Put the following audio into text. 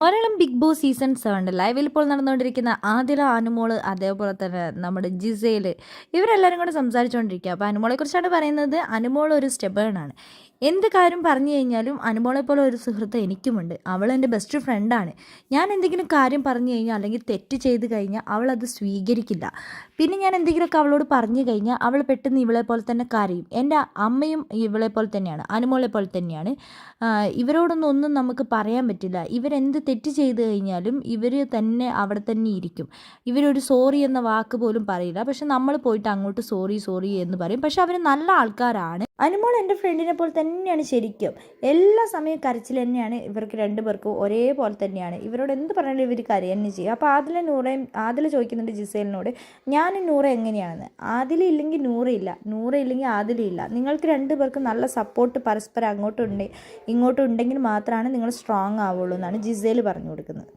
Malayalam big boss season 7 ലൈവിൽ ഇപ്പോൾ നടന്നുകൊണ്ടിരിക്കുന്ന ആദില, അനുമോള്, അതേപോലെ തന്നെ നമ്മുടെ ജിസേൽ, ഇവരെല്ലാവരും കൂടെ സംസാരിച്ചുകൊണ്ടിരിക്കുക. അപ്പോൾ അനുമോളെ കുറിച്ചാണ് പറയുന്നത്. അനുമോൾ ഒരു സ്റ്റെബേണാണ്. എന്ത് കാര്യം പറഞ്ഞു കഴിഞ്ഞാലും അനുമോളെ പോലെ ഒരു സുഹൃത്ത് എനിക്കുമുണ്ട്. അവൾ എൻ്റെ ബെസ്റ്റ് ഫ്രണ്ടാണ്. ഞാൻ എന്തെങ്കിലും കാര്യം പറഞ്ഞു കഴിഞ്ഞാൽ അല്ലെങ്കിൽ തെറ്റ് ചെയ്ത് കഴിഞ്ഞാൽ അവൾ അത് സ്വീകരിക്കില്ല. പിന്നെ ഞാൻ എന്തെങ്കിലുമൊക്കെ അവളോട് പറഞ്ഞു കഴിഞ്ഞാൽ അവൾ പെട്ടെന്ന് ഇവളെ പോലെ തന്നെ കരയും. എൻ്റെ അമ്മയും ഇവളെ പോലെ തന്നെയാണ്, അനുമോളെ പോലെ തന്നെയാണ്. ഒന്നും നമുക്ക് പറയാൻ പറ്റില്ല. ഇവരെന്ത് തെറ്റ് ചെയ്ത് കഴിഞ്ഞാലും ഇവർ തന്നെ അവിടെ തന്നെ ഇരിക്കും. ഇവരൊരു സോറി എന്ന വാക്ക് പോലും പറയില്ല. പക്ഷെ നമ്മൾ പോയിട്ട് അങ്ങോട്ട് സോറി സോറി എന്ന് പറയും. പക്ഷെ അവർ നല്ല ആൾക്കാരാണ്. അനുമോൾ എൻ്റെ ഫ്രണ്ടിനെ പോലെ തന്നെയാണ് ശരിക്കും. എല്ലാ സമയം കരച്ചിൽ തന്നെയാണ്. ഇവർക്ക് രണ്ടുപേർക്കും ഒരേപോലെ തന്നെയാണ്. ഇവരോട് എന്ത് പറഞ്ഞാലും ഇവർ കരയ തന്നെ ചെയ്യും. അപ്പോൾ ആദില ചോദിക്കുന്നുണ്ട് ജിസേലിനോട്, ഞാനും നൂറ എങ്ങനെയാണെന്ന്. ആദില ഇല്ലെങ്കിൽ നൂറയില്ല, നൂറ ഇല്ലെങ്കിൽ ആദില ഇല്ല. നിങ്ങൾക്ക് രണ്ടുപേർക്കും നല്ല സപ്പോർട്ട് പരസ്പരം ഇങ്ങോട്ടും ഉണ്ടെങ്കിൽ മാത്രമാണ് നിങ്ങൾ സ്ട്രോങ് ആവുള്ളൂ എന്നാണ് ജിസേൽ പറഞ്ഞു കൊടുക്കുന്നത്.